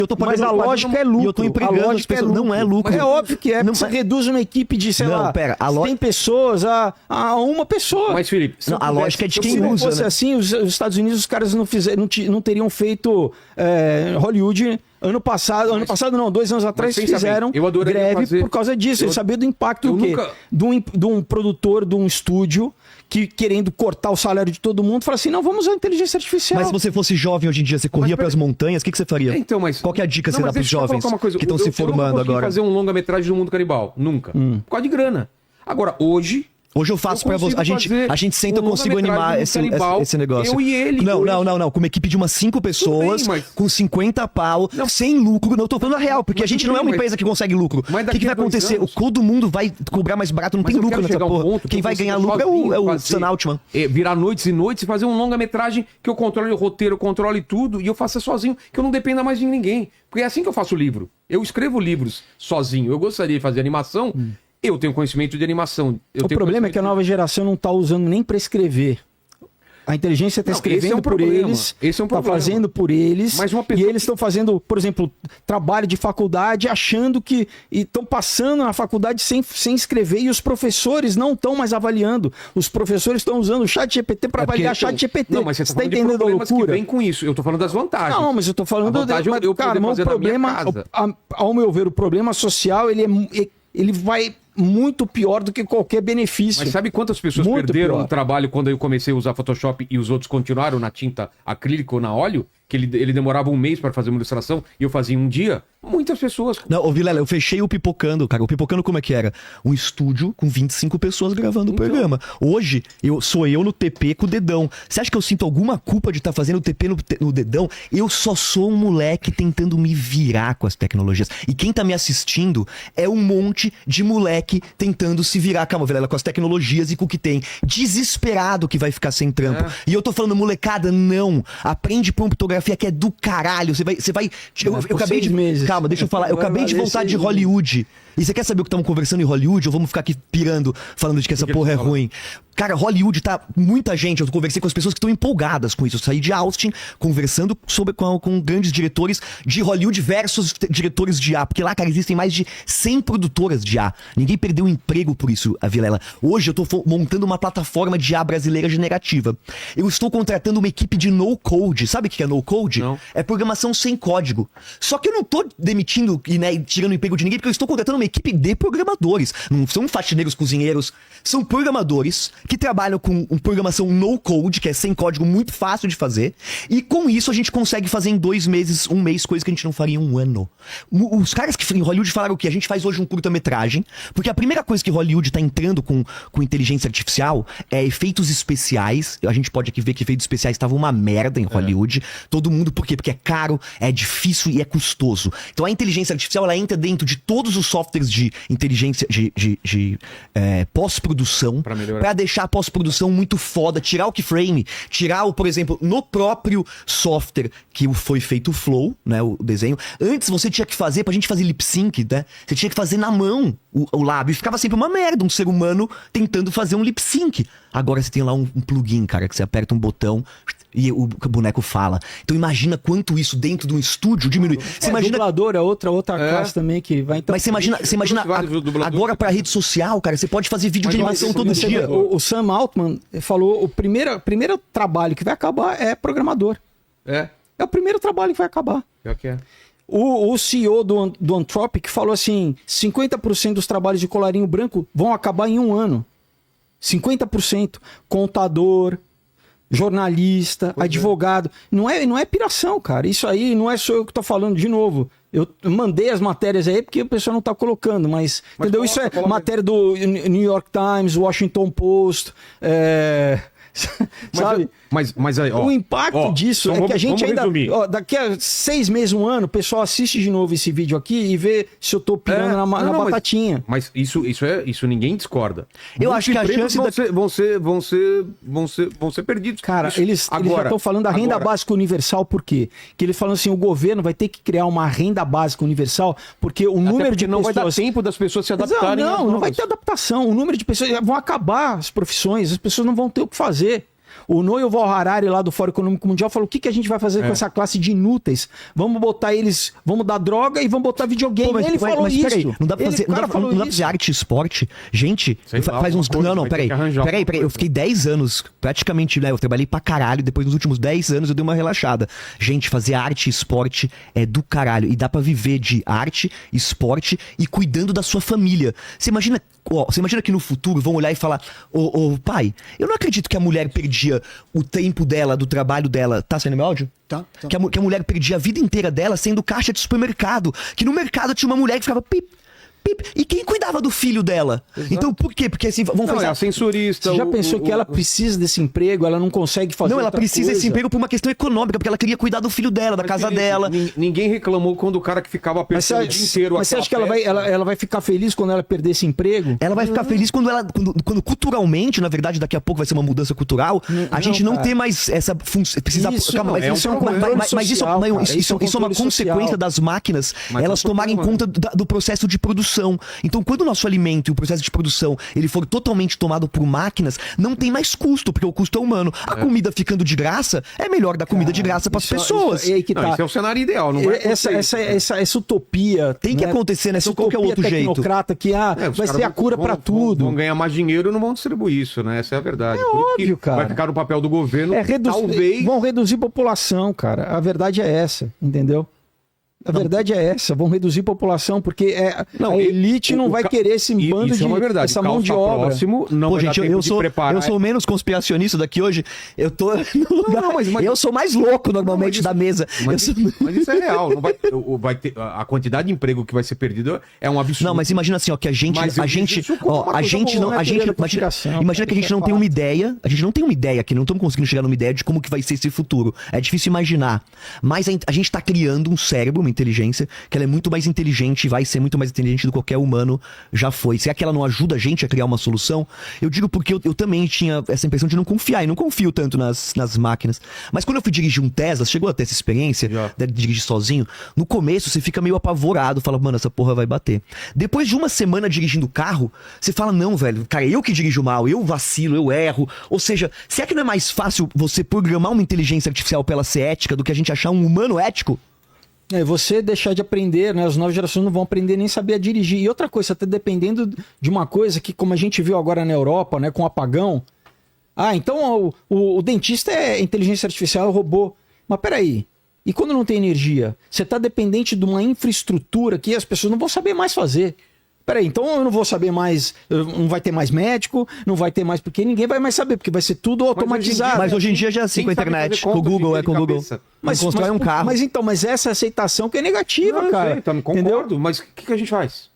Eu tô Mas a lógica é lucro. E eu tô empregando as pessoas. Não é lucro. Mas é óbvio que é. Não, você reduz uma equipe de, sei lá, 100 pessoas a uma pessoa. Mas, Felipe, a lógica é de quem se usa, fosse né? assim, os Estados Unidos, os caras não teriam feito Hollywood. Ano passado não, 2 anos atrás fizeram greve por causa disso. Eles sabiam do impacto de um produtor, de um estúdio que querendo cortar o salário de todo mundo, fala assim, não, vamos usar a inteligência artificial. Mas se você fosse jovem hoje em dia, você corria pelas montanhas, o que você faria? Então, mas... Qual que é a dica que você dá pros jovens que estão se formando agora? Eu não fazer um longa-metragem do Mundo Canibal, nunca. Por causa de grana. Agora, Hoje eu faço pra você. A gente senta, eu consigo animar esse negócio. Eu e ele. Não. Com uma equipe de umas 5 pessoas, com 50 pau, sem lucro. Não, eu tô falando a real, porque a gente não é uma empresa que consegue lucro. O que vai acontecer? Todo mundo vai cobrar mais barato, não tem lucro nessa porra. Quem vai ganhar lucro é o Sam Altman. Virar noites e noites e fazer um longa-metragem que eu controle o roteiro, eu controle tudo e eu faça sozinho, que eu não dependa mais de ninguém. Porque é assim que eu faço livro. Eu escrevo livros sozinho. Eu gostaria de fazer animação. Eu tenho conhecimento de animação. O problema é que a nova geração não está usando nem para escrever. A inteligência está escrevendo por eles, está fazendo por eles, e eles estão fazendo, por exemplo, trabalho de faculdade, achando que estão passando na faculdade sem escrever, e os professores não estão mais avaliando. Os professores estão usando o ChatGPT para avaliar ChatGPT. Não, mas você está entendendo a loucura? Que vem com isso. Eu estou falando das vantagens. Não, mas eu estou falando o problema, ao meu ver, o problema social, ele vai muito pior do que qualquer benefício. Mas sabe quantas pessoas perderam o trabalho quando eu comecei a usar Photoshop e os outros continuaram na tinta acrílica ou na óleo? Que ele demorava 1 mês para fazer uma ilustração e eu fazia em 1 dia? Muitas pessoas. Não, Vilela, eu fechei o Pipocando, cara. O Pipocando como é que era? Um estúdio com 25 pessoas gravando o programa. Hoje, sou eu no TP com o dedão. Você acha que eu sinto alguma culpa de estar fazendo o TP no dedão? Eu só sou um moleque tentando me virar com as tecnologias. E quem tá me assistindo é um monte de moleque tentando se virar, calma, Vilela, com as tecnologias e com o que tem. Desesperado que vai ficar sem trampo. E eu tô falando, molecada, não. Aprende promptografia que é do caralho. Você vai. Eu acabei de. Calma, deixa eu falar. Eu acabei de voltar de Hollywood. E você quer saber o que estavam conversando em Hollywood? Ou vamos ficar aqui pirando, falando de que essa porra é ruim? Cara, Hollywood tá... Muita gente, eu conversei com as pessoas que estão empolgadas com isso. Eu saí de Austin conversando com grandes diretores de Hollywood versus diretores de IA. Porque lá, cara, existem mais de 100 produtoras de IA. Ninguém perdeu o emprego por isso, a Vilela. Hoje eu tô montando uma plataforma de IA brasileira generativa. Eu estou contratando uma equipe de no-code. Sabe o que é no-code? Não. É programação sem código. Só que eu não tô demitindo e tirando o emprego de ninguém, porque eu estou contratando uma equipe de programadores. Não são faxineiros, cozinheiros. São programadores que trabalham com programação no-code, que é sem código, muito fácil de fazer. E com isso a gente consegue fazer em 2 meses, 1 mês, coisa que a gente não faria em 1 ano. Os caras que em Hollywood falaram que a gente faz hoje um curta-metragem, porque a primeira coisa que Hollywood tá entrando com inteligência artificial é efeitos especiais. A gente pode aqui ver que efeitos especiais estavam uma merda em Hollywood. Todo mundo, por quê? Porque é caro, é difícil e é custoso. Então a inteligência artificial, ela entra dentro de todos os softwares de inteligência, de pós-produção, pra deixar a pós-produção muito foda, tirar o keyframe, por exemplo, no próprio software que foi feito o Flow, né, o desenho. Antes você tinha que fazer, pra gente fazer lip sync, né, você tinha que fazer na mão o lábio, e ficava sempre uma merda, um ser humano tentando fazer um lip sync. Agora você tem lá um plugin, cara, que você aperta um botão e o boneco fala. Então imagina quanto isso dentro de um estúdio diminui. Você imagina... Dublador é outra classe também que vai... Então... Mas você imagina agora pra rede social, cara, você pode fazer vídeo de animação todo dia. O Sam Altman falou, o primeiro trabalho que vai acabar é programador. É o primeiro trabalho que vai acabar. Pior que é. O CEO do Anthropic falou assim, 50% dos trabalhos de colarinho branco vão acabar em 1 ano. 50%. Contador, jornalista, advogado. Não é piração, cara. Isso aí não é só eu que tô falando de novo. Eu mandei as matérias aí porque o pessoal não tá colocando, mas entendeu? Isso é matéria do New York Times, Washington Post, sabe? Mas aí, o impacto disso é que a gente ainda... daqui a 6 meses, 1 ano, o pessoal assiste de novo esse vídeo aqui e vê se eu tô pirando na batatinha. Mas isso ninguém discorda. Eu acho que a chance vão ser perdidos. Cara, eles já estão falando da renda básica universal, por quê? Que eles falam assim, o governo vai ter que criar uma renda básica universal, porque o número de pessoas... não vai dar tempo das pessoas se adaptarem. Não vai ter adaptação. O número de pessoas... Vão acabar as profissões, as pessoas não vão ter o que fazer. O Yuval Harari, lá do Fórum Econômico Mundial, falou: o que a gente vai fazer com essa classe de inúteis? Vamos botar eles, vamos dar droga e vamos botar videogame. Ele falou isso. Peraí, não dá pra fazer, não dá pra fazer arte e esporte? Gente, faz uns... Não, peraí. Eu fiquei 10 anos, praticamente, né? Eu trabalhei pra caralho, depois nos últimos 10 anos eu dei uma relaxada. Gente, fazer arte e esporte é do caralho. E dá pra viver de arte, esporte e cuidando da sua família. Você imagina que no futuro vão olhar e falar: ô pai, eu não acredito que a mulher perdia o tempo dela, do trabalho dela. Tá saindo meu áudio? Tá. Que a mulher perdia a vida inteira dela sendo caixa de supermercado. Que no mercado tinha uma mulher que ficava pip. E quem cuidava do filho dela? Exato. Então por quê? Porque assim, vamos fazer. É a sensorista. Você já pensou que ela precisa desse emprego, ela não consegue fazer Não, ela outra precisa coisa? desse emprego por uma questão econômica, porque ela queria cuidar do filho dela, da casa dela. Ninguém reclamou quando o cara que ficava apertando o dia inteiro. Mas você acha que ela vai ficar feliz quando ela perder esse emprego? Ela vai ficar feliz quando culturalmente, na verdade, daqui a pouco vai ser uma mudança cultural, a gente não ter mais essa função. Isso é um controle social, cara. Isso é uma consequência das máquinas, elas tomarem conta do processo de produção. Então, quando o nosso alimento e o processo de produção ele for totalmente tomado por máquinas, não tem mais custo, porque o custo é humano. A comida ficando de graça, é melhor dar comida de graça para as pessoas. Esse é o cenário ideal, não vai essa utopia tem que acontecer, né? Qual que é o outro jeito? Tecnocrata que vai ser a cura para tudo. Vão ganhar mais dinheiro e não vão distribuir isso, né? Essa é a verdade. É óbvio, cara. Vai ficar no papel do governo, talvez... Vão reduzir população, cara. A verdade é essa, entendeu? A verdade é essa, vão reduzir população, porque a elite não vai querer esse bando de essa mão de obra. Próximo, não. Pô, gente, eu sou menos conspiracionista daqui hoje. Eu tô no lugar, eu sou mais louco normalmente da mesa. Mas isso é real. Não vai ter, a quantidade de emprego que vai ser perdida é um absurdo. Não, mas imagina assim, ó, que imagina que a gente não tem uma ideia, a gente não tem uma ideia, que não estamos conseguindo chegar numa ideia de como que vai ser esse futuro. É difícil imaginar. Mas a gente tá criando um cérebro, uma inteligência, que ela é muito mais inteligente e vai ser muito mais inteligente do que qualquer humano já foi. Será que ela não ajuda a gente a criar uma solução? Eu digo porque eu também tinha essa impressão de não confiar, e não confio tanto nas máquinas. Mas quando eu fui dirigir um Tesla, chegou a ter essa experiência de dirigir sozinho, no começo você fica meio apavorado, fala, mano, essa porra vai bater. Depois de uma semana dirigindo o carro, você fala, não, velho, cara, eu que dirijo mal, eu vacilo, eu erro. Ou seja, será que não é mais fácil você programar uma inteligência artificial pra ela ser ética do que a gente achar um humano ético? Você deixar de aprender, né? As novas gerações não vão aprender nem saber a dirigir. E outra coisa, você tá dependendo de uma coisa que, como a gente viu agora na Europa, né, com o apagão. Então o dentista é inteligência artificial, é o robô. Mas peraí, e quando não tem energia? Você tá dependente de uma infraestrutura que as pessoas não vão saber mais fazer. Peraí, então eu não vou saber mais, não vai ter mais médico, não vai ter mais, porque ninguém vai mais saber, porque vai ser tudo automatizado. Mas hoje em dia já é assim com a internet, com o Google, com o Google. Mas constrói um carro. Mas essa aceitação que é negativa, cara. Concordo, entendeu? Mas o que a gente faz?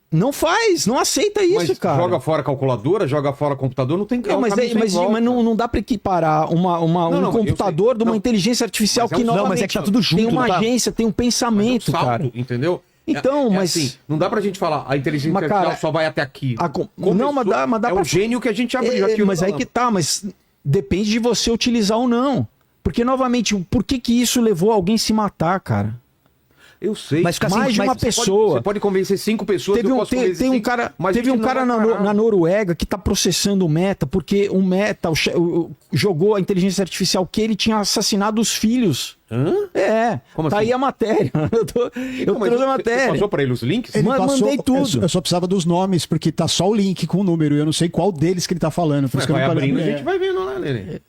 Não faz, não aceita isso, cara. Joga fora a calculadora, joga fora o computador, não tem mas não dá pra equiparar um computador de uma inteligência artificial que não, mas é que tá tudo junto. Tem uma agência, tem um pensamento, cara. Entendeu? Então, mas assim, não dá pra gente falar, a inteligência artificial só vai até aqui. Não, mas dá o gênio que a gente abriu aqui. Mas aí que tá, mas depende de você utilizar ou não. Porque, novamente, por que isso levou alguém a se matar, cara? Eu sei. Mas mais de uma pessoa. Você pode convencer 5 pessoas. Teve um cara na Noruega que tá processando o Meta, porque o Meta jogou a inteligência artificial que ele tinha assassinado os filhos. Como tá assim? aí a matéria. Eu trouxe a matéria. Você passou pra ele os links? Mandei tudo. Eu só precisava dos nomes, porque tá só o link com o número. E eu não sei qual deles que ele tá falando. Por isso que eu não abrindo, a gente vai vendo lá, Lene.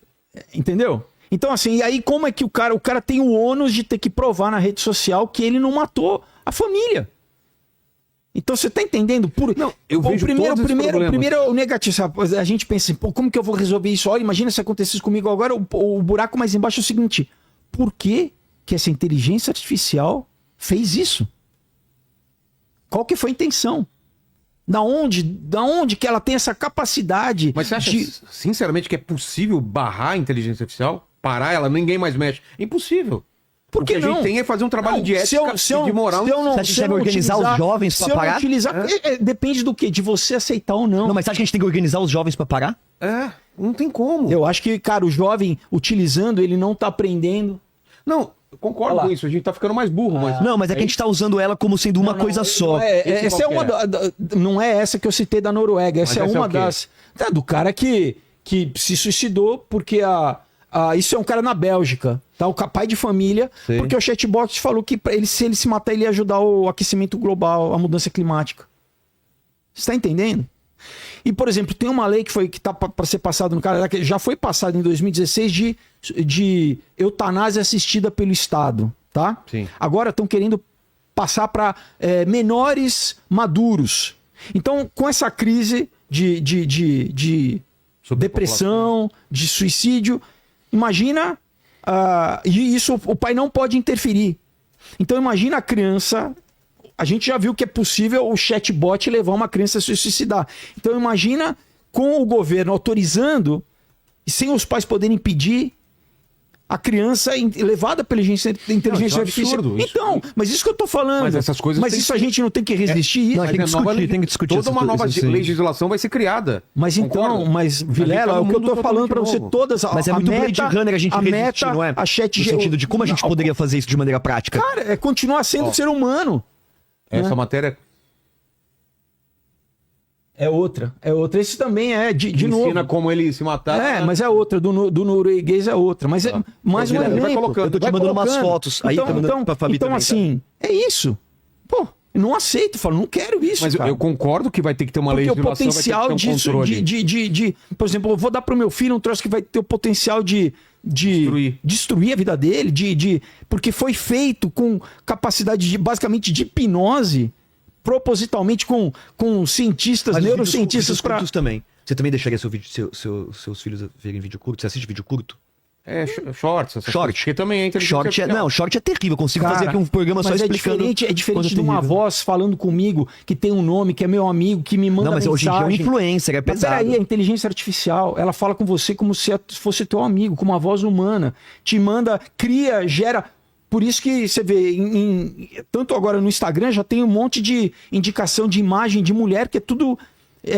Entendeu? Então, assim, e aí como é que o cara tem o ônus de ter que provar na rede social que ele não matou a família? Então, você tá entendendo? Não, eu vejo primeiro o negativo, sabe? A gente pensa assim, pô, como que eu vou resolver isso? Olha, imagina se acontecesse comigo agora, o buraco mais embaixo é o seguinte, por que essa inteligência artificial fez isso? Qual que foi a intenção? Da onde que ela tem essa capacidade? Mas você acha, sinceramente, que é possível barrar a inteligência artificial? Parar ela, ninguém mais mexe. É impossível. Por que a gente tem é fazer um trabalho de ética e de moral. Você acha que deve organizar os jovens pra parar? Depende do quê? De você aceitar ou não. Não, mas você acha que a gente tem que organizar os jovens pra parar? Não tem como. Eu acho que, cara, o jovem utilizando, ele não tá aprendendo. Não, eu concordo com isso. A gente tá ficando mais burro, mas... Não, mas é que a gente tá usando ela como sendo uma coisa só. Essa é uma não é essa que eu citei da Noruega. Essa é uma das... do cara que que se suicidou porque isso é um cara na Bélgica, tá? O pai de família, Sim. porque o chatbot falou que se ele se matar, ele ia ajudar o aquecimento global, a mudança climática. Você tá entendendo? E, por exemplo, tem uma lei que tá para ser passada no Canadá, que já foi passada em 2016 de eutanásia assistida pelo Estado, tá? Sim. Agora estão querendo passar para menores maduros. Então, com essa crise de depressão, de suicídio, imagina, e isso o pai não pode interferir. Então imagina a criança, a gente já viu que é possível o chatbot levar uma criança a se suicidar. Então imagina com o governo autorizando, e sem os pais poderem impedir, a criança levada pela inteligência artificial. Absurdo, então, mas isso que eu tô falando. Mas essas coisas Mas tem isso que- a gente não tem que resistir. Não, Mas tem que é nova discutir, tem que discutir Toda uma nova isso aí. legislação vai ser criada. Mas então, Concorda? mas A gente Vilela, tá é o num que eu mundo tô falando pra totalmente você novo. todas. Mas é muito Blade Runner a gente resistir, não é? A chat No sentido de como a gente poderia fazer isso de maneira prática. Cara, é continuar sendo ser humano. Essa matéria É outra. Esse também é de novo. ensina como ele se matar. Mas é outra. Do norueguês é outra. Mas é mais um Vai exemplo. colocando. Eu tô te Vai mandando umas colocando. fotos. Aí tá mandando pra Fabi então também, assim, é isso. Pô, eu não aceito. Falo, não quero isso, Mas cara. eu concordo que vai ter que ter uma Porque o legislação, potencial vai ter que ter um disso, controle. por exemplo, eu vou dar pro meu filho um troço que vai ter o potencial de destruir a vida dele, porque foi feito com capacidade basicamente de hipnose, propositalmente com cientistas, Mas os neurocientistas vídeos para curtos também. Você também deixaria seus filhos verem vídeo curto? Você assiste vídeo curto? É, shorts. essas Short. coisas, Porque também é inteligência Short artificial. short é terrível. Eu consigo fazer aqui um programa só mas explicando. é quando diferente de uma terrível. voz falando comigo, que tem um nome, que é meu amigo, que me manda Não, mas hoje em dia é um mensagem. influencer, é Mas pesado. peraí, a inteligência artificial, ela fala com você como se fosse teu amigo, com uma voz humana. Te manda, cria, gera. Por isso que você vê, tanto agora no Instagram, já tem um monte de indicação de imagem de mulher, que é tudo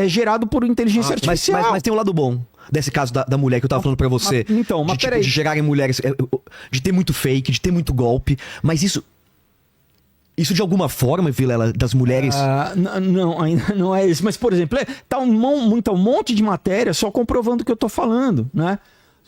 gerado por inteligência artificial. Mas tem um lado bom desse caso da mulher que eu tava falando pra você. Mas de, peraí. de gerarem mulheres, de ter muito fake, de ter muito golpe. Mas isso de alguma forma, Vilela, das mulheres. Não, ainda não é isso. Mas, por exemplo, tá um monte de matéria só comprovando o que eu tô falando, né?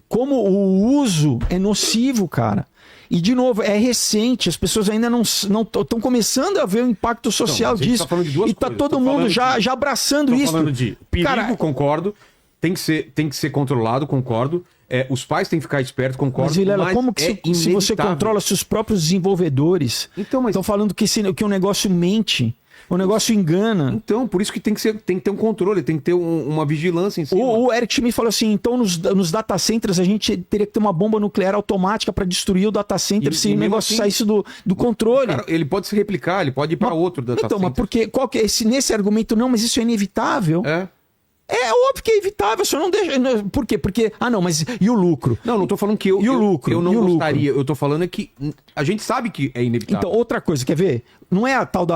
Como o uso é nocivo, cara. E, de novo, é recente, as pessoas ainda não estão começando a ver o impacto social mas a gente disso. tá falando de duas E tá coisas. todo Tô mundo falando já abraçando Tô isso. falando de perigo, Cara, concordo. Tem que ser controlado, concordo. Os pais têm que ficar espertos, concordo. mas, Vilela, como que se você inevitável. controla se os próprios desenvolvedores Então, mas- estão falando que o negócio mente, o negócio engana? Então, por isso que tem que ter um controle, tem que ter uma vigilância em cima. O Eric Schmidt falou assim, então nos data centers a gente teria que ter uma bomba nuclear automática para destruir o data center E se o mesmo negócio assim, saísse do controle. Cara, ele pode se replicar, ele pode ir para outro data Então, mas center. porque qual que é nesse argumento não, mas isso é inevitável? É óbvio que é evitável, só não deixa. Por quê? Porque mas e o lucro? Não tô falando que eu E o lucro? eu não E o lucro? gostaria. Eu tô falando que a gente sabe que é inevitável. Então, outra coisa, quer ver? Não é a tal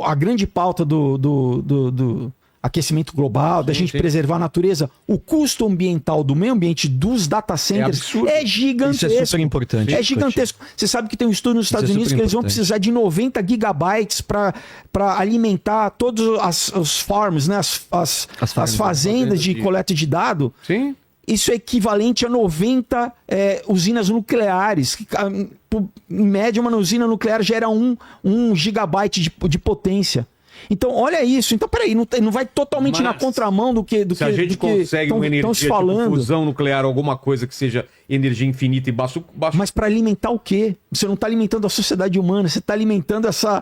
a grande pauta do aquecimento global, da gente sim. preservar a natureza, o custo ambiental do meio ambiente dos data centers absurdo. é gigantesco. Isso é super importante. É gigantesco. Você sabe que tem um estudo nos Estados é Unidos super que eles vão importante. precisar de 90 gigabytes para alimentar todos os farms, né? As fazendas de coleta de dado. Sim. Isso é equivalente a 90 usinas nucleares. Em média, uma usina nuclear gera 1 gigabyte de potência. Então, olha isso. Então, peraí, não vai totalmente Mas, na contramão do que Se a gente consegue uma energia se falando. tipo fusão nuclear, alguma coisa que seja energia infinita e baixo... Mas para alimentar o quê? Você não está alimentando a sociedade humana, você está alimentando essa...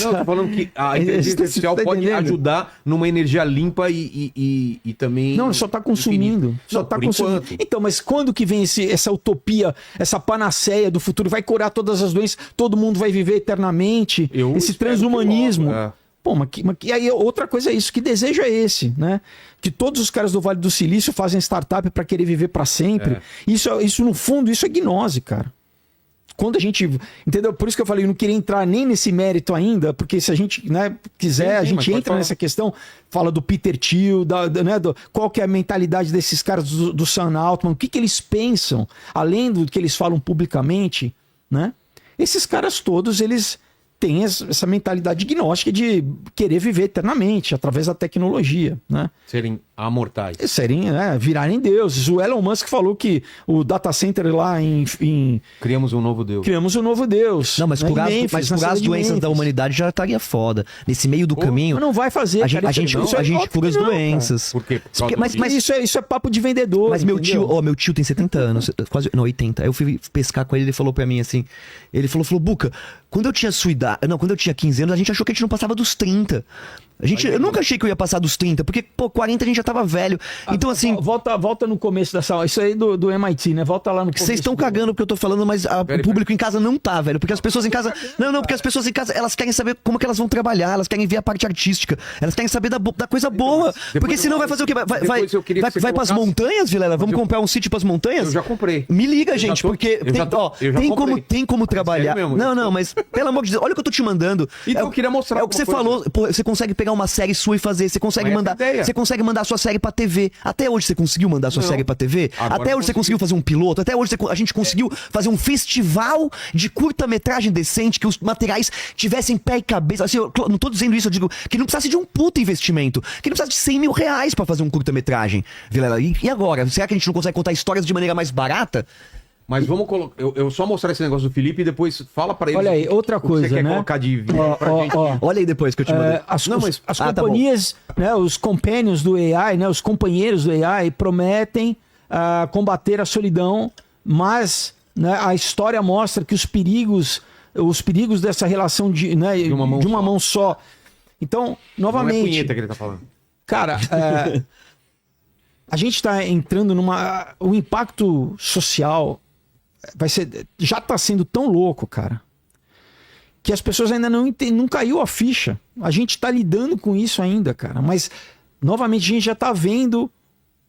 Não, eu tô falando que a inteligência Você artificial tá pode entendendo? ajudar numa energia limpa e também... Não, só está consumindo. infinita. Só Não, tá por consumindo. enquanto. Então, mas quando que vem essa utopia, essa panaceia do futuro? Vai curar todas as doenças, todo mundo vai viver eternamente? Eu Esse espero que transhumanismo. logo, é. Pô, mas aí outra coisa é isso, que desejo é esse, né? Que todos os caras do Vale do Silício fazem startup para querer viver para sempre. Isso, no fundo, isso é gnose, cara. Quando a gente... Entendeu? Por isso que eu falei, eu não queria entrar nem nesse mérito ainda, porque se a gente quiser, a Sim, mas gente pode entra falar. nessa questão, fala do Peter Thiel, qual que é a mentalidade desses caras do Sam Altman, o que eles pensam, além do que eles falam publicamente, né? Esses caras todos, eles tem essa mentalidade gnóstica de querer viver eternamente através da tecnologia, né? Serem amortais. Virarem deuses. O Elon Musk falou que o data center lá Criamos um novo Deus. criamos um novo Deus. Não, mas né? curar, Em Memphis, mas na curar as cidade de doenças da Memphis. humanidade já estaria foda. Nesse meio do caminho, Mas não vai fazer, a gente, cara, a gente, isso é a gente óbvio cura as que não, cara. doenças. Por quê? Por causa Mas, do mas, Isso é papo de vendedor. mas meu entendeu? tio, meu tio tem 70 anos, quase, não, 80. Aí eu fui pescar com ele, ele falou pra mim assim, ele falou, Buca, quando eu tinha sua idade, não, quando eu tinha 15 anos, a gente achou que a gente não passava dos 30. Eu nunca achei que eu ia passar dos 30, porque, 40 a gente já tava velho. Então, assim, Volta no começo dessa. Isso aí do MIT, né? Volta lá no começo. vocês estão cagando porque eu tô falando, mas o público em casa não tá, velho. Porque as pessoas em casa. Não, porque as pessoas em casa, elas querem saber como que elas vão trabalhar, elas querem ver a parte artística, elas querem saber da coisa boa. Porque senão vai fazer o quê? Depois eu queria que você Vai pras colocasse- montanhas, Vilela? Vamos comprar um sítio pras montanhas? Eu já comprei. Me liga, Eu já gente, tô- porque eu já tô- eu já comprei. tem como trabalhar. Sério mesmo? Não, mas pelo amor de Deus, olha o que eu tô te mandando. Então eu queria mostrar É o que você alguma coisa. falou, pô, você consegue pegar uma série sua e fazer, você consegue Mas essa mandar, é a ideia. você consegue mandar a sua série pra TV. Até hoje você conseguiu mandar a sua Não. série pra TV? Agora Até eu hoje você consegui. conseguiu fazer um piloto? Até hoje a gente conseguiu fazer um festival de curta-metragem decente, que os materiais tivessem pé e cabeça. Assim, eu não tô dizendo isso, eu digo que não precisasse de um puta investimento, que não precisasse de 100 mil reais pra fazer um curta-metragem. Vilela, e agora? Será que a gente não consegue contar histórias de maneira mais barata? Mas vamos colocar. Eu só mostrar esse negócio do Felipe e depois fala pra ele. Olha aí, outra o que coisa, você quer né? colocar de vinho pra gente. Olha aí depois que eu te mandei. As tá bom. companhias, né, os companions do AI, né, os companheiros do AI prometem combater a solidão, mas, né, a história mostra que os perigos dessa relação de uma mão só. Então, Não é novamente, punheta que ele tá falando. cara, a gente está entrando o impacto social já está sendo tão louco, cara, que as pessoas ainda não caiu a ficha. A gente está lidando com isso ainda, cara. Mas, novamente, a gente já está vendo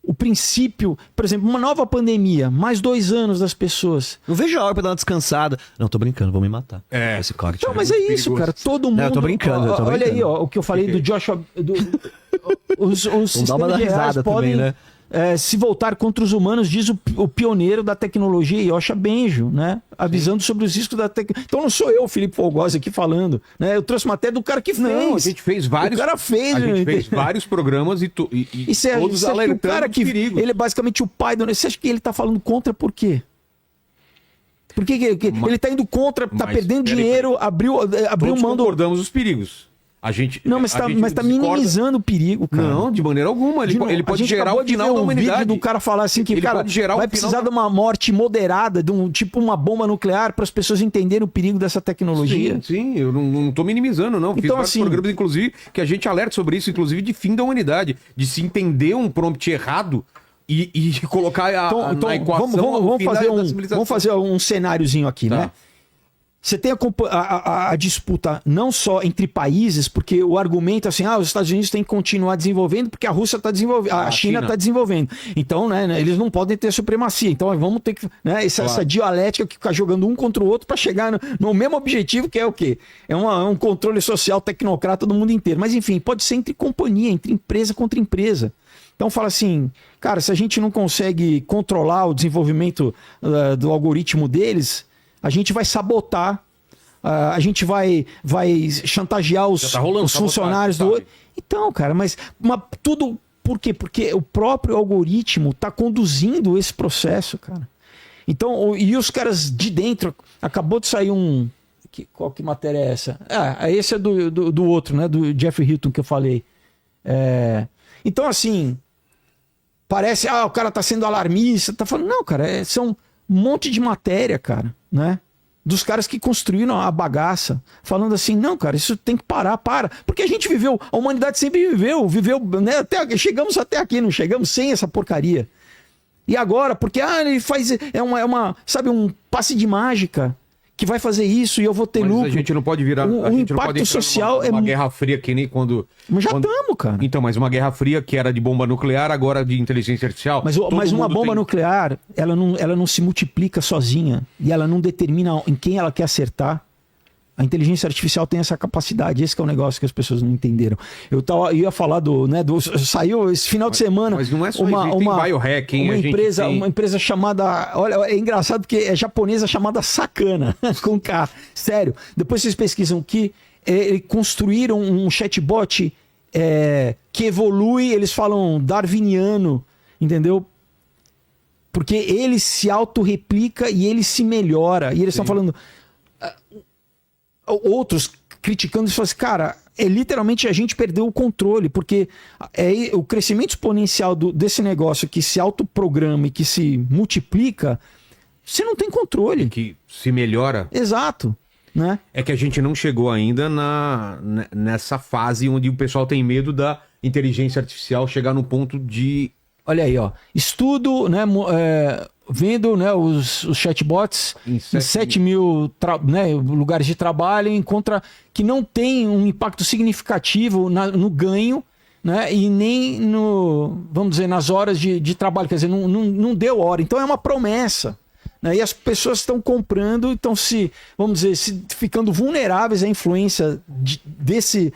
o princípio. Por exemplo, uma nova pandemia, mais 2 anos das pessoas. Eu vejo a hora pra dar uma descansada. Não, tô brincando, vou me matar. É. Esse corte. Então, mas é isso, perigoso. cara. Todo mundo. Não, eu tô brincando, eu tô Olha brincando. aí, ó, o que eu falei do Joshua. Os Vamos dar uma sistemas de reais risada podem também, né? se voltar contra os humanos, diz o pioneiro da tecnologia, Yosha Benjo, né? Avisando sobre os riscos da tecnologia. Então não sou eu, Felipe Folgosi, aqui falando, né? Eu trouxe matéria do cara que fez. Não, a gente fez vários. O cara fez. A gente né? fez vários programas e Isso é, todos você acha que o alertando cara dos que perigos. ele é basicamente o pai do. Você acha que ele tá falando contra por quê? Por que ele tá indo contra, tá Mas, perdendo peraí, dinheiro, abriu Todos mão do. concordamos os perigos. A gente. Não, mas a tá, gente mas tá discorda- minimizando o perigo, cara. Não, de maneira alguma. Ele A pode gente gerar acabou o de final ver da um humanidade. vídeo do cara falar assim que, Ele cara, pode gerar o vai final precisar de uma morte moderada, de tipo uma bomba nuclear para as pessoas entenderem o perigo dessa tecnologia. Sim, eu não tô minimizando, não. Fiz Então, vários assim- programas, inclusive, que a gente alerta sobre isso, inclusive de fim da humanidade. De se entender um prompt errado e colocar Então, na equação vamos o fim fazer da civilização. vamos fazer um cenáriozinho aqui, Tá. né? Você tem a disputa não só entre países, porque o argumento é assim, os Estados Unidos têm que continuar desenvolvendo porque a Rússia está desenvolvendo, a China está desenvolvendo. Então, né, eles não podem ter supremacia. Então, vamos ter que, né, essa dialética que ficar jogando um contra o outro para chegar no mesmo objetivo, que é o quê? É um controle social tecnocrata do mundo inteiro. Mas, enfim, pode ser entre companhia, entre empresa contra empresa. Então fala assim, cara, se a gente não consegue controlar o desenvolvimento do algoritmo deles, a gente vai sabotar, a gente vai chantagear os tá rolando os funcionários do... sabotagem, Então, cara, mas tudo... Por quê? Porque o próprio algoritmo está conduzindo esse processo, cara. Então, e os caras de dentro... Acabou de sair um... Qual que matéria é essa? Esse é do outro, né? Do Jeffrey Hilton que eu falei. Então, assim... Parece, o cara tá sendo alarmista, tá falando... Não, cara, são um monte de matéria, cara, né? Dos caras que construíram a bagaça, falando assim, não, cara, isso tem que parar, para. Porque a gente viveu, a humanidade sempre viveu, né? Chegamos até aqui, não chegamos sem essa porcaria. E agora, porque ele faz, sabe, um passe de mágica que vai fazer isso e eu vou ter Mas lucro. a gente não pode virar. O a gente impacto não pode entrar social numa guerra fria que nem quando. Mas já quando- estamos, cara. Então, mas uma guerra fria que era de bomba nuclear, agora de inteligência artificial. Mas Todo uma mundo bomba tem- nuclear, ela não se multiplica sozinha e ela não determina em quem ela quer acertar. A inteligência artificial tem essa capacidade. Esse que é o negócio que as pessoas não entenderam. Eu ia falar saiu esse final de semana. Mas não é só isso, tem biohack, hein? Uma empresa chamada. Olha, é engraçado porque é japonesa chamada Sakana, com K. Sério. Depois vocês pesquisam que construíram um chatbot que evolui, eles falam darwiniano, entendeu? Porque ele se autorreplica e ele se melhora. E eles estão falando. Outros criticando isso, falam assim, cara, literalmente a gente perdeu o controle, porque o crescimento exponencial desse negócio que se autoprograma e que se multiplica, você não tem controle. Que se melhora. Exato. Né? É que a gente não chegou ainda nessa fase onde o pessoal tem medo da inteligência artificial chegar no ponto de... Olha aí, ó. Estudo, né, vendo, né, os chatbots em 7 mil lugares de trabalho, encontra que não tem um impacto significativo no ganho, né, e nem vamos dizer, nas horas de trabalho. Quer dizer, não deu hora. Então é uma promessa. Né? E as pessoas estão comprando, estão vamos dizer, ficando vulneráveis à influência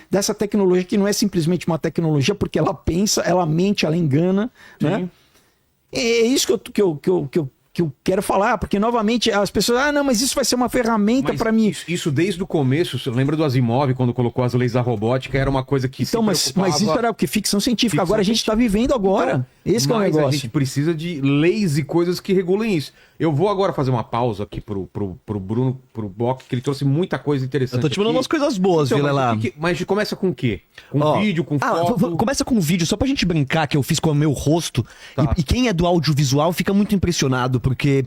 dessa tecnologia, que não é simplesmente uma tecnologia, porque ela pensa, ela mente, ela engana. Né? É isso que eu quero falar, porque novamente as pessoas, não, mas isso vai ser uma ferramenta para mim. Isso desde o começo, você lembra do Asimov, quando colocou as leis da robótica, era uma coisa que então, mas isso era o que? Ficção científica. Agora a gente está vivendo agora. Então, esse que é o negócio. A gente precisa de leis e coisas que regulem isso. Eu vou agora fazer uma pausa aqui pro Bruno, pro Bock, que ele trouxe muita coisa interessante. Eu tô te mandando umas coisas boas, então, Vilela. Mas começa com o quê? Com vídeo, com foto? Começa com um vídeo, só pra gente brincar, que eu fiz com o meu rosto. Tá. E quem é do audiovisual fica muito impressionado, porque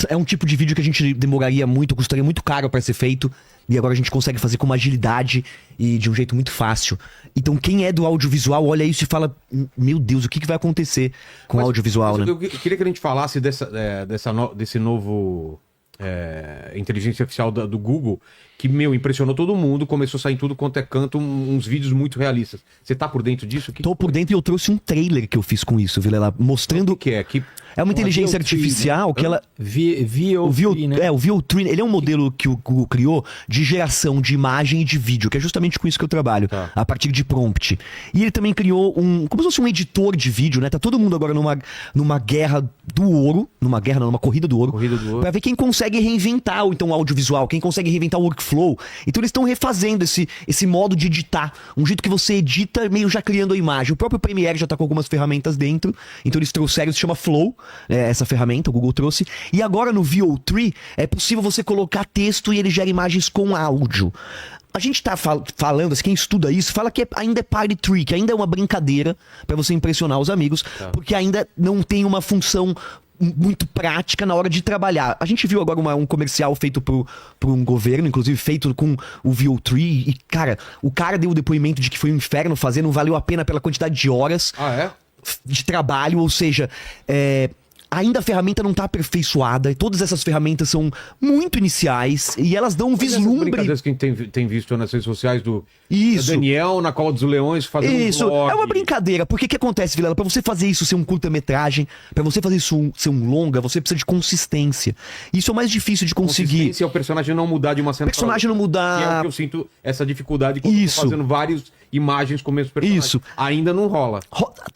é um tipo de vídeo que a gente demoraria muito, custaria muito caro pra ser feito. E agora a gente consegue fazer com uma agilidade e de um jeito muito fácil. Então quem é do audiovisual olha isso e fala, meu Deus, o que vai acontecer com o audiovisual, né? Eu queria que a gente falasse desse novo inteligência artificial do Google, que, impressionou todo mundo, começou a sair em tudo quanto é canto, uns vídeos muito realistas. Você tá por dentro disso? Tô por dentro e eu trouxe um trailer que eu fiz com isso, Vilela, mostrando... O que é? É uma inteligência artificial que ela... VO3, né? O VO3, ele é um modelo que o Google criou de geração de imagem e de vídeo, que é justamente com isso que eu trabalho, a partir de prompt. E ele também criou como se fosse um editor de vídeo, né? Tá todo mundo agora numa guerra do ouro, numa corrida do ouro, pra ver quem consegue reinventar o audiovisual, quem consegue reinventar o workflow. Então eles estão refazendo esse modo de editar, um jeito que você edita meio já criando a imagem. O próprio Premiere já tá com algumas ferramentas dentro, então eles trouxeram, se chama Flow, essa ferramenta, o Google trouxe. E agora no VO3 é possível você colocar texto e ele gera imagens com áudio. A gente tá falando, assim, quem estuda isso, fala que ainda é party trick, ainda é uma brincadeira pra você impressionar os amigos, porque ainda não tem uma função muito prática na hora de trabalhar. A gente viu agora um comercial feito por um governo, inclusive feito com o VO3, e, cara, o cara deu o depoimento de que foi um inferno fazer, não valeu a pena pela quantidade de horas de trabalho, ou seja, ainda a ferramenta não está aperfeiçoada, e todas essas ferramentas são muito iniciais, e elas dão um vislumbre... brincadeiras que a gente tem visto nas redes sociais do Isso. Daniel na Cola dos Leões fazendo Isso, um vlog. é uma brincadeira, porque o que acontece, Vilela? Pra você fazer isso ser um curta-metragem, pra você fazer isso ser um longa, você precisa de consistência. Isso é o mais difícil de conseguir. Consistência é o personagem não mudar de uma cena O personagem não que é o mudar... que eu sinto essa dificuldade quando eu tô fazendo várias imagens com o mesmo personagem. Isso. Ainda não rola.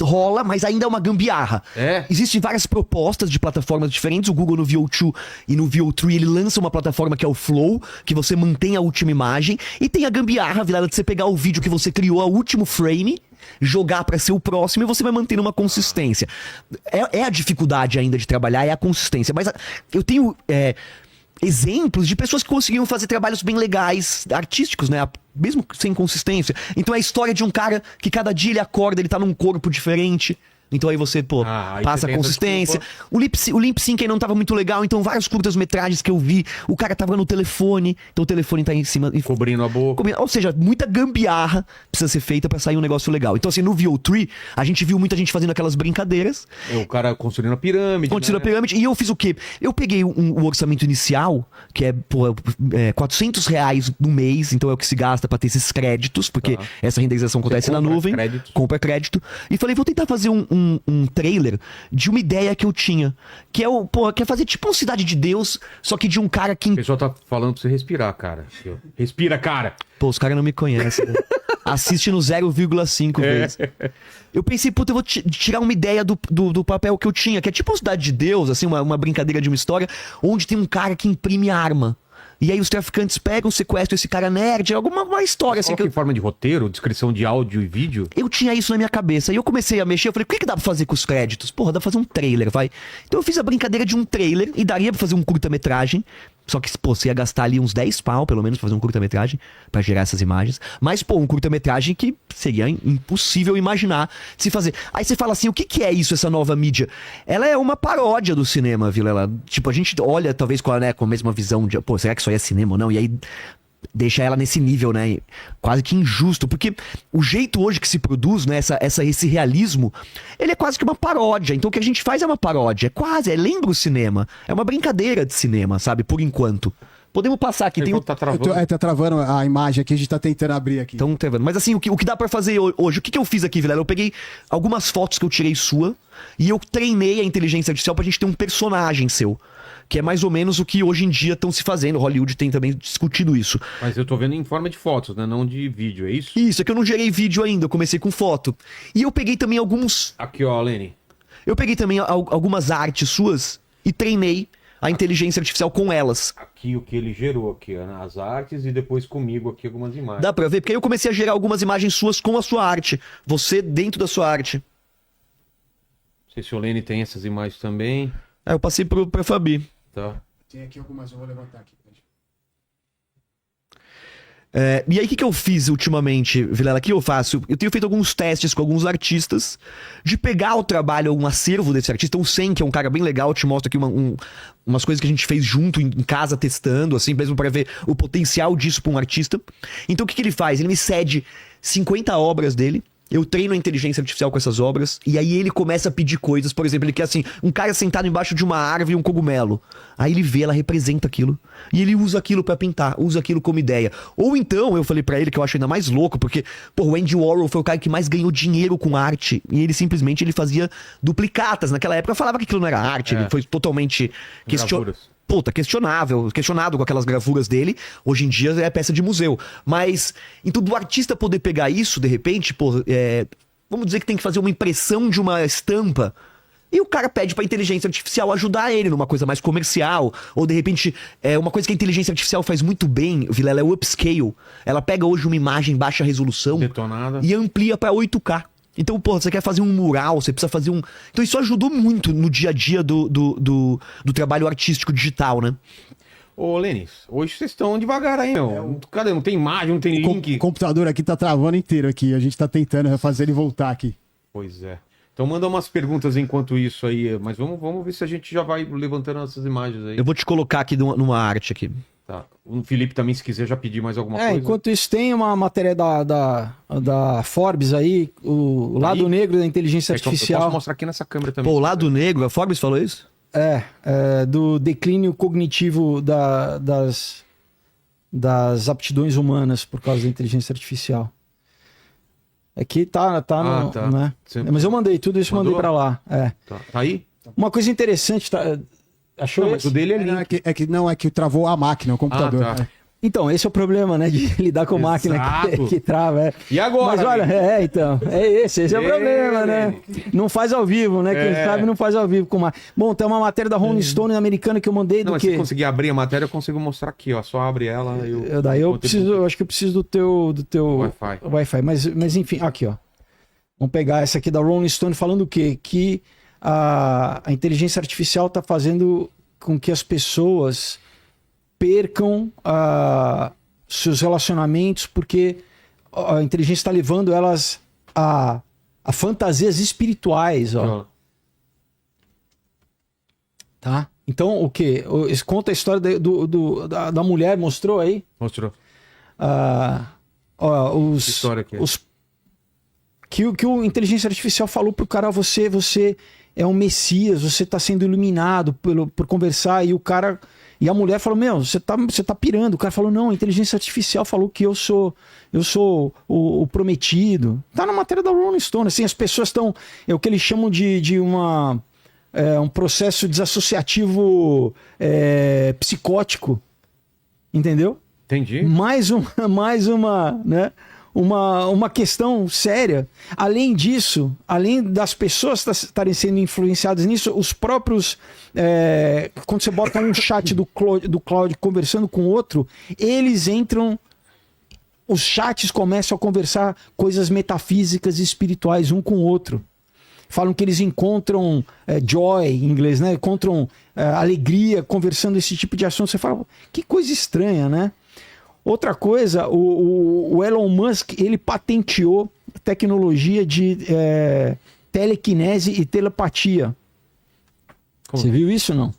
Rola, mas ainda é uma gambiarra. É. Existem várias propostas de plataformas diferentes. O Google no VO2 e no VO3 ele lança uma plataforma que é o Flow, que você mantém a última imagem. E tem a gambiarra, Vilela, de você pegar o vídeo que você criou, o último frame, jogar pra ser o próximo e você vai mantendo uma consistência. É a dificuldade ainda de trabalhar, é a consistência. Mas eu tenho... exemplos de pessoas que conseguiram fazer trabalhos bem legais, artísticos, né? Mesmo sem consistência. Então é a história de um cara que cada dia ele acorda, ele tá num corpo diferente. Então aí você, aí passa você a consistência. O lip sync aí não tava muito legal, então vários curtas-metragens que eu vi, o cara tava no telefone, então o telefone tá em cima... Cobrindo a boca. Ou seja, muita gambiarra precisa ser feita pra sair um negócio legal. Então assim, no VO3, a gente viu muita gente fazendo aquelas brincadeiras. O cara construindo a pirâmide. Construindo a pirâmide. E eu fiz o quê? Eu peguei o orçamento inicial, que é R$400 no mês, então é o que se gasta pra ter esses créditos, porque essa renderização acontece na nuvem. Compra crédito. E falei, vou tentar fazer um um trailer de uma ideia que eu tinha. Que é fazer tipo uma Cidade de Deus, só que de um cara que... O pessoal tá falando pra você respirar, cara. Respira, cara. Pô, os caras não me conhecem, né? Assiste no 0,5 vezes. Eu pensei, puta, eu vou tirar uma ideia do papel que eu tinha, que é tipo uma Cidade de Deus, assim, uma brincadeira de uma história, onde tem um cara que imprime arma. E aí os traficantes pegam, sequestram esse cara nerd, uma história assim. Coloca em forma de roteiro, descrição de áudio e vídeo? Eu tinha isso na minha cabeça. E eu comecei a mexer, eu falei, o que dá pra fazer com os créditos? Porra, dá pra fazer um trailer, vai. Então eu fiz a brincadeira de um trailer, e daria pra fazer um curta-metragem. Só que, pô, você ia gastar ali uns 10 pau, pelo menos, pra fazer um curta-metragem, pra gerar essas imagens. Mas, pô, um curta-metragem que seria impossível imaginar se fazer. Aí você fala assim, o que é isso, essa nova mídia? Ela é uma paródia do cinema, Vilela. Tipo, a gente olha, talvez, com a mesma visão de, pô, será que isso aí é cinema ou não? E aí deixa ela nesse nível, né? Quase que injusto, porque o jeito hoje que se produz, né, esse realismo, ele é quase que uma paródia. Então o que a gente faz é uma paródia, lembra o cinema. É uma brincadeira de cinema, sabe? Por enquanto. Podemos passar aqui, tem Tá travando. Tá travando a imagem aqui, a gente tá tentando abrir aqui. Então, tá vendo? Mas assim, o que dá pra fazer hoje? O que eu fiz aqui, Vilela? Eu peguei algumas fotos que eu tirei sua e eu treinei a inteligência artificial pra gente ter um personagem seu. Que é mais ou menos o que hoje em dia estão se fazendo. Hollywood tem também discutido isso. Mas eu tô vendo em forma de fotos, né? Não de vídeo, é isso? Isso, é que eu não gerei vídeo ainda, eu comecei com foto. E eu peguei também Aqui, ó, Lene. Eu peguei também algumas artes suas e treinei a inteligência artificial com elas. Aqui o que ele gerou aqui, ó, as artes e depois comigo aqui algumas imagens. Dá pra ver? Porque aí eu comecei a gerar algumas imagens suas com a sua arte. Você dentro da sua arte. Não sei se o Lene tem essas imagens também. Aí eu passei pra Fabi. Tá. Tem aqui algumas, eu vou levantar aqui. E aí, o que eu fiz ultimamente, Vilela? O que eu faço? Eu tenho feito alguns testes com alguns artistas de pegar o trabalho, um acervo desse artista. O Sen, que é um cara bem legal, eu te mostro aqui umas coisas que a gente fez junto em casa, testando, assim, mesmo para ver o potencial disso para um artista. Então, o que ele faz? Ele me cede 50 obras dele. Eu treino a inteligência artificial com essas obras, e aí ele começa a pedir coisas. Por exemplo, ele quer assim, um cara sentado embaixo de uma árvore e um cogumelo. Aí ele vê, ela representa aquilo. E ele usa aquilo pra pintar, usa aquilo como ideia. Ou então, eu falei pra ele, que eu acho ainda mais louco, porque, pô, o Andy Warhol foi o cara que mais ganhou dinheiro com arte. E ele simplesmente fazia duplicatas. Naquela época falava que aquilo não era arte, ele foi totalmente Gravuras. Questionado com aquelas gravuras dele. Hoje em dia é peça de museu. Mas, então, do artista poder pegar isso, de repente, vamos dizer que tem que fazer uma impressão de uma estampa. E o cara pede pra inteligência artificial ajudar ele numa coisa mais comercial. Ou, de repente, uma coisa que a inteligência artificial faz muito bem, Vilela, é o upscale. Ela pega hoje uma imagem em baixa resolução Detonada. e amplia pra 8K. Então, pô, você quer fazer um mural, você precisa fazer um... Então isso ajudou muito no dia a dia do trabalho artístico digital, né? Ô, Lene, hoje vocês estão devagar aí, meu. Cadê? Não tem imagem, não tem link. O computador aqui tá travando inteiro aqui. A gente tá tentando fazer ele voltar aqui. Pois é. Então manda umas perguntas enquanto isso aí, mas vamos ver se a gente já vai levantando essas imagens aí. Eu vou te colocar aqui numa arte aqui. Tá. O Felipe também, se quiser já pedir mais alguma coisa. Enquanto isso, tem uma matéria da Forbes aí, o lado negro da inteligência Eu artificial. posso mostrar aqui nessa câmera também. Pô, o lado negro, a Forbes falou isso? Do declínio cognitivo das aptidões humanas por causa da inteligência artificial. Aqui tá Ah, tá. né? Sempre. Mas eu mandei tudo isso, Mandou? mandei pra lá. Tá aí? Uma coisa interessante, tá? Achou Não, mas esse? o dele é Não, link. é que travou a máquina, o computador. Ah, tá. Então, esse é o problema, né? De lidar com máquina Exato. que trava. E agora? Mas olha, então, esse é o problema, né? Não faz ao vivo, né? Quem sabe não faz ao vivo com máquina. Bom, tem uma matéria da Rolling Stone americana que eu mandei Não, do mas se que... conseguir abrir a matéria, eu consigo mostrar aqui, ó. Só abre ela. Eu acho que eu preciso do teu Wi-Fi. Wi-Fi. Mas enfim, aqui, ó. Vamos pegar essa aqui da Rolling Stone falando o quê? Que a inteligência artificial está fazendo com que as pessoas percam seus relacionamentos porque a inteligência está levando elas a fantasias espirituais, ó. Tá? Então, o quê? Conta a história da mulher, mostrou aí? Mostrou. Que história aqui. Que o inteligência artificial falou pro cara, você é um messias, você está sendo iluminado por conversar, e o cara E a mulher falou, você tá pirando. O cara falou, não, a inteligência artificial falou que eu sou o prometido. Tá na matéria da Rolling Stone. Assim, as pessoas estão... É o que eles chamam de um processo desassociativo psicótico. Entendeu? Entendi. Mais uma, né? Uma questão séria. Além disso, além das pessoas estarem sendo influenciadas nisso, os próprios... quando você bota um chat do Claude conversando com outro, eles entram... Os chats começam a conversar coisas metafísicas e espirituais um com o outro. Falam que eles encontram joy, em inglês, né? Encontram alegria conversando esse tipo de assunto. Você fala, que coisa estranha, né? Outra coisa, o Elon Musk, ele patenteou tecnologia de telecinese e telepatia. Você viu isso ou não?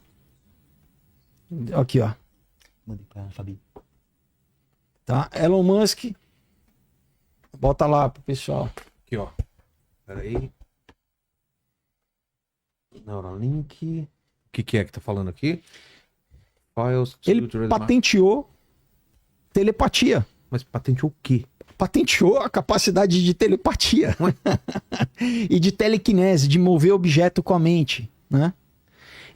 Aqui, ó. Mandei pra Fabi. Tá? Elon Musk. Bota lá pro pessoal. Aqui, ó. Peraí. Neuralink. O que é que tá falando aqui? Files. Ele patenteou telepatia. Mas patenteou o quê? Patenteou a capacidade de telepatia. E de telecinese, de mover objeto com a mente, né?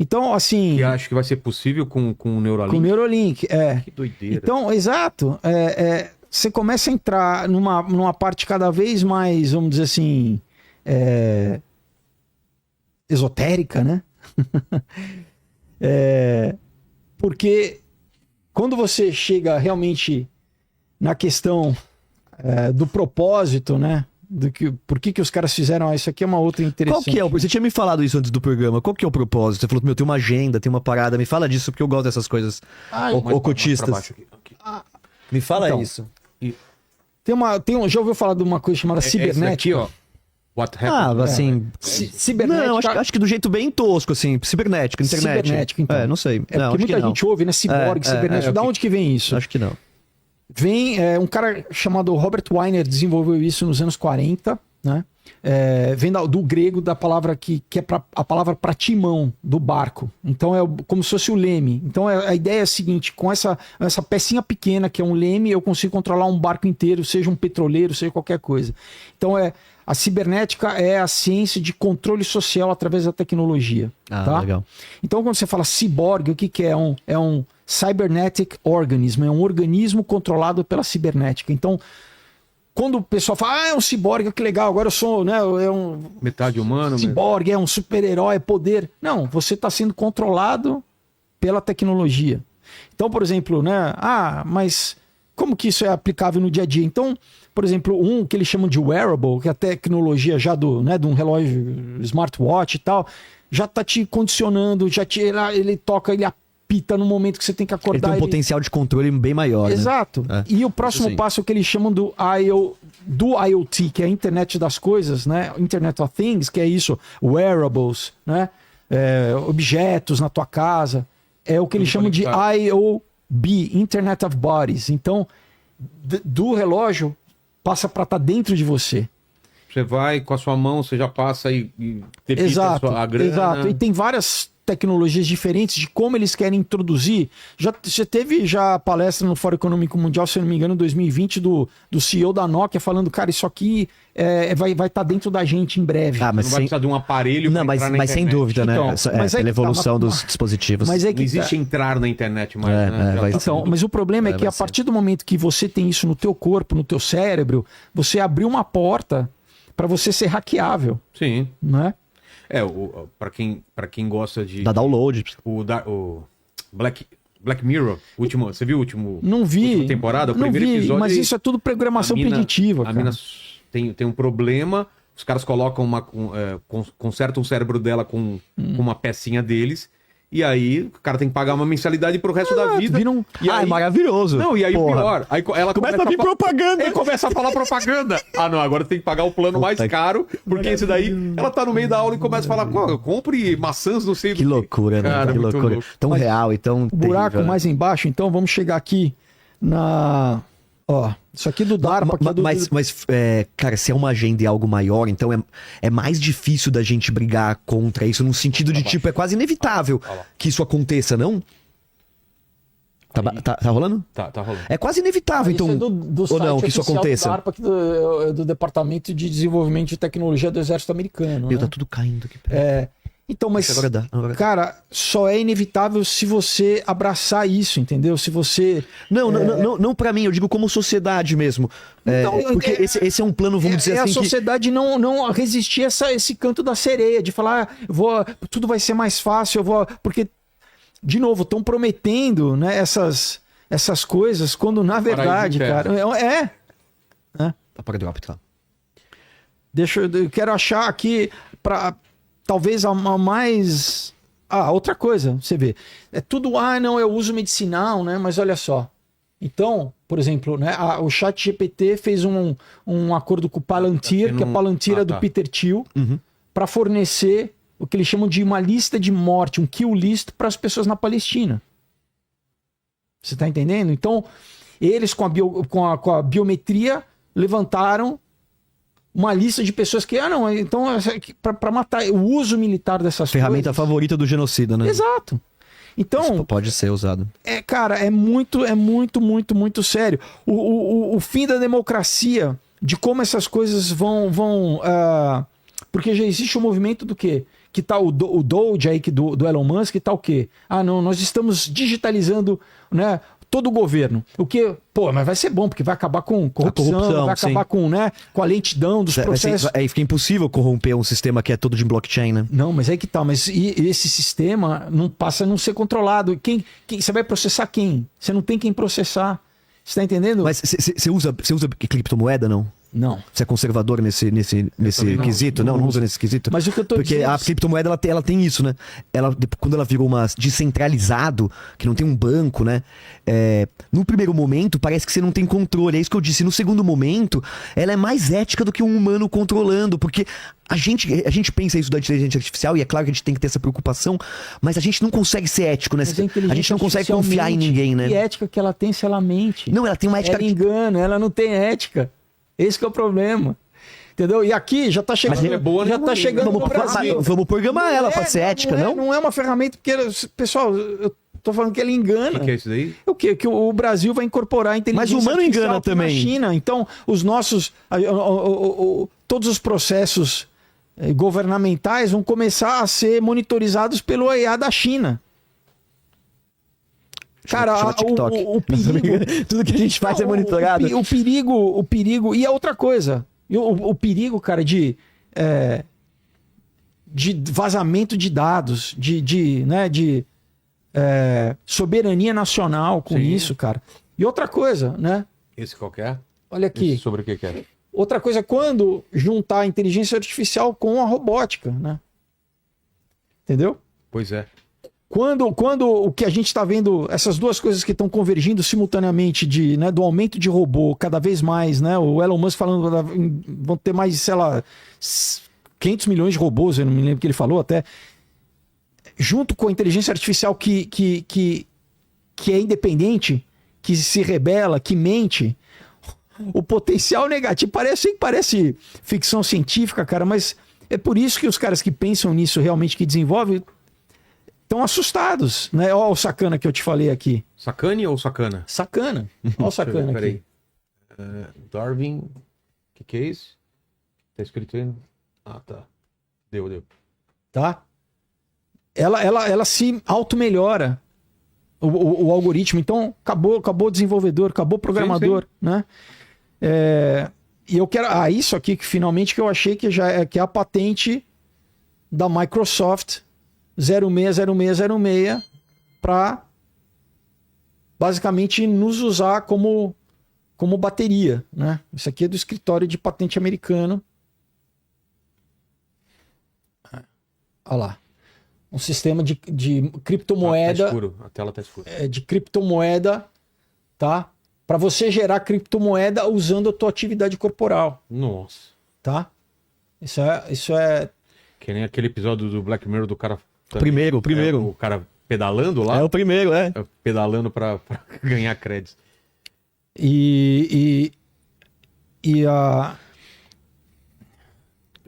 Então, assim... E acho que vai ser possível com o Neuralink? Com o Neuralink, Que doideira. Então, exato. Você começa a entrar numa parte cada vez mais, vamos dizer assim, esotérica, né? Porque quando você chega realmente na questão do propósito, né? Por que os caras fizeram isso aqui é uma outra interessante. Qual que é o... Você tinha me falado isso antes do programa. Qual que é o propósito? Você falou, tem uma agenda, tem uma parada. Me fala disso, porque eu gosto dessas coisas ocultistas. Me fala Então, isso. Já ouviu falar de uma coisa chamada cibernética? Aqui, ó. What happened? Assim... Cibernética... Não, acho que do jeito bem tosco, assim. Cibernética, internet. Cibernética, então. Não sei. É não, porque acho que muita não. gente ouve, né? Ciborgue, cibernética. Da onde que vem isso? Acho que não. Vem um cara chamado Robert Weiner, desenvolveu isso nos anos 40, né? Vem do grego da palavra que é a palavra para timão do barco. Então é como se fosse o leme. Então a ideia é a seguinte: com essa pecinha pequena que é um leme, eu consigo controlar um barco inteiro, seja um petroleiro, seja qualquer coisa. Então a cibernética é a ciência de controle social através da tecnologia. Tá? Legal. Então quando você fala ciborgue, o que é? É um cybernetic organism, é um organismo controlado pela cibernética. Então, quando o pessoal fala, é um ciborgue, que legal, agora eu sou, né, metade humano. Ciborgue, é um super-herói, é poder. Não, você está sendo controlado pela tecnologia. Então, por exemplo, né, mas como que isso é aplicável no dia a dia? Então, por exemplo, que eles chamam de wearable, que é a tecnologia já de um relógio smartwatch e tal, já está te condicionando, ele toca, ele apita no momento que você tem que acordar. Ele tem um potencial de controle bem maior. Exato. Né? E o próximo passo é o que eles chamam do IoT, que é a internet das coisas, né? Internet of Things, que é isso, wearables, né? Objetos na tua casa. É o que eles chamam de IOB, Internet of Bodies. Então, do relógio passa para estar dentro de você. Você vai com a sua mão, você já passa e depita a grana. Exato. E tem várias tecnologias diferentes de como eles querem introduzir. Já teve palestra no Fórum Econômico Mundial, se eu não me engano, em 2020, do CEO da Nokia falando, cara, isso aqui vai estar dentro da gente em breve. Mas não vai precisar de um aparelho para entrar na internet. Sem dúvida, né? Pela evolução dos dispositivos. Mas não existe entrar na internet mais, né? Mas o problema é que a partir do momento que você tem isso no teu corpo, no teu cérebro, você abriu uma porta para você ser hackeável. Sim. Né? Pra quem gosta de... Da download. O Black Mirror, você viu o último... Não vi. Última temporada, o não primeiro vi, episódio... Mas isso é tudo programação preditiva, cara. A mina tem um problema, os caras colocam consertam o cérebro dela com uma pecinha deles, e aí o cara tem que pagar uma mensalidade pro resto da vida. É maravilhoso. Não, e aí Porra. o pior, aí ela começa a vir propaganda. Ele começa a falar propaganda. Não, agora tem que pagar o plano mais caro, porque esse daí, ela tá no meio da aula e começa a falar, compre maçãs, não sei do que. Que loucura, né? Cara, que loucura. Louco. Tão real e tão o buraco terrível, mais embaixo, então vamos chegar aqui na... Ó, isso aqui do DARPA... Cara, se é uma agenda e algo maior, então é mais difícil da gente brigar contra isso, no sentido de, tipo, é quase inevitável que isso aconteça, não? Tá rolando? Tá rolando. É quase inevitável, então. Isso é do ou site não, que isso oficial aconteça. do DARPA, do Departamento de Desenvolvimento de Tecnologia do Exército Americano. Meu, né? tá tudo caindo aqui. pera. Então, mas, Agora dá. cara, só é inevitável se você abraçar isso, entendeu? Se você... Não pra mim, eu digo como sociedade mesmo. Porque esse é um plano, vamos dizer a assim. sociedade não resistir a esse canto da sereia, de falar, tudo vai ser mais fácil, porque, de novo, estão prometendo, né, essas coisas, quando na verdade, cara, Tá para drop, tá. eu quero achar aqui, talvez a mais... outra coisa, você vê. É tudo, não, é o uso medicinal, né? Mas olha só. Então, por exemplo, né, o ChatGPT fez um acordo com o Palantir, que é a Palantir do Peter Thiel, para fornecer o que eles chamam de uma lista de morte, um kill list para as pessoas na Palestina. Você tá entendendo? Então, eles com a biometria levantaram uma lista de pessoas que, então, para matar o uso militar dessas Ferramenta coisas. favorita do genocida, né? Exato. Então, Isso pode ser usado. cara, é muito, muito sério. O fim da democracia, de como essas coisas vão porque já existe um movimento do quê? Que tá o Doge aí do Elon Musk, que tá o quê? Não, nós estamos digitalizando, todo o governo. O que, mas vai ser bom, porque vai acabar com corrupção, vai acabar com a lentidão dos processos. Aí fica impossível corromper um sistema que é todo de blockchain, né? Não, mas aí que tá. Mas esse sistema não passa a não ser controlado. Quem você vai processar quem? Você não tem quem processar. Você tá entendendo? Mas você usa criptomoeda, não? Não. Você é conservador nesse quesito? Não usa nesse quesito? Mas o que eu tô Porque dizendo... a criptomoeda, ela tem isso, né? Quando ela virou uma descentralizado, que não tem um banco, né? No primeiro momento, parece que você não tem controle. É isso que eu disse. No segundo momento, ela é mais ética do que um humano controlando. Porque a gente pensa isso da inteligência artificial, e é claro que a gente tem que ter essa preocupação, mas a gente não consegue ser ético nessa. A gente não consegue confiar em ninguém, né? Que ética que ela tem se ela mente? Não, ela tem uma ética... Ela engana, ela não tem ética. Esse que é o problema. Entendeu? E aqui já tá chegando. Mas é boa, já né? tá chegando no Brasil. Vamos programar ela pra ser ética, não? Não é uma ferramenta, porque, pessoal, eu tô falando que ela engana. O que é isso daí? O quê? Que o Brasil vai incorporar a inteligência Mas o humano artificial engana aqui também. na China. Então, os nossos... todos os processos governamentais vão começar a ser monitorizados pelo IA da China. Cara, Chama TikTok. o perigo... Tudo que a gente faz é monitorado. O perigo... E a outra coisa, o perigo, cara, de vazamento de dados, de soberania nacional com isso, cara. E outra coisa, né? Esse qualquer? Olha aqui. Esse sobre o que é? Outra coisa, quando juntar a inteligência artificial com a robótica, né? Entendeu? Pois é. Quando o que a gente está vendo, essas duas coisas que estão convergindo simultaneamente do aumento de robô cada vez mais, né? O Elon Musk falando vão ter mais, sei lá, 500 milhões de robôs, eu não me lembro o que ele falou até, junto com a inteligência artificial que é independente, que se rebela, que mente, o potencial negativo parece ficção científica, cara, mas é por isso que os caras que pensam nisso realmente, que desenvolvem, estão assustados, né? Olha o sacana que eu te falei aqui. Sacane ou sacana? Sacana. Olha o sacana aqui. Darwin. Que é isso? Tá escrito aí? Tá. Deu. Tá? Ela se auto-melhora. O algoritmo. Então, acabou o desenvolvedor, acabou o programador, sim. Né? E eu quero... isso aqui que finalmente que eu achei que é a patente da Microsoft 060606 para basicamente nos usar como bateria, né? Isso aqui é do escritório de patente americano. Olha lá. Um sistema de criptomoeda. Tá escuro. A tela tá escura. De criptomoeda, tá? Para você gerar criptomoeda usando a tua atividade corporal, Nossa. tá? Isso é Que nem aquele episódio do Black Mirror do cara... Primeiro. O cara pedalando lá. É o primeiro, Pedalando pra ganhar créditos.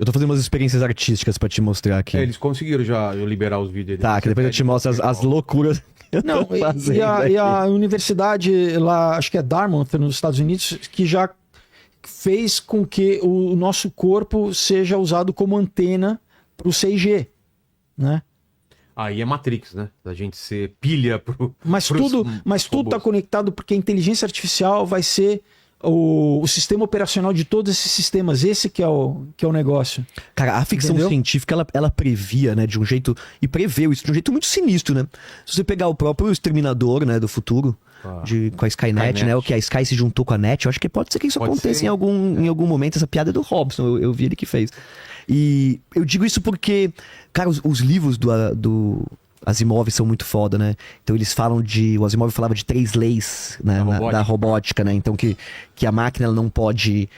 Eu tô fazendo umas experiências artísticas pra te mostrar aqui. Eles conseguiram já liberar os vídeos. Tá, que depois eu te mostro as loucuras que eu Não, tô fazendo e aqui. a universidade lá, acho que é Dartmouth, nos Estados Unidos, que já fez com que o nosso corpo seja usado como antena pro 6G, né? Aí é Matrix, né? Da gente ser pilha pro. Mas pros tudo tá robôs. conectado porque a inteligência artificial vai ser o sistema operacional de todos esses sistemas. Esse que é o negócio. Cara, a ficção Entendeu? científica, ela previa, né, de um jeito... E preveu isso de um jeito muito sinistro, né? Se você pegar o próprio Exterminador, né, do futuro, com a Skynet, né? O que a Sky se juntou com a NET, eu acho que pode ser que isso Pode aconteça ser. em algum momento. Essa piada é do Robson, eu vi ele que fez. E eu digo isso porque, cara, os livros do Asimov são muito foda, né? Então eles falam o Asimov falava de 3 leis, né, da robótica, né? Então que a máquina ela não pode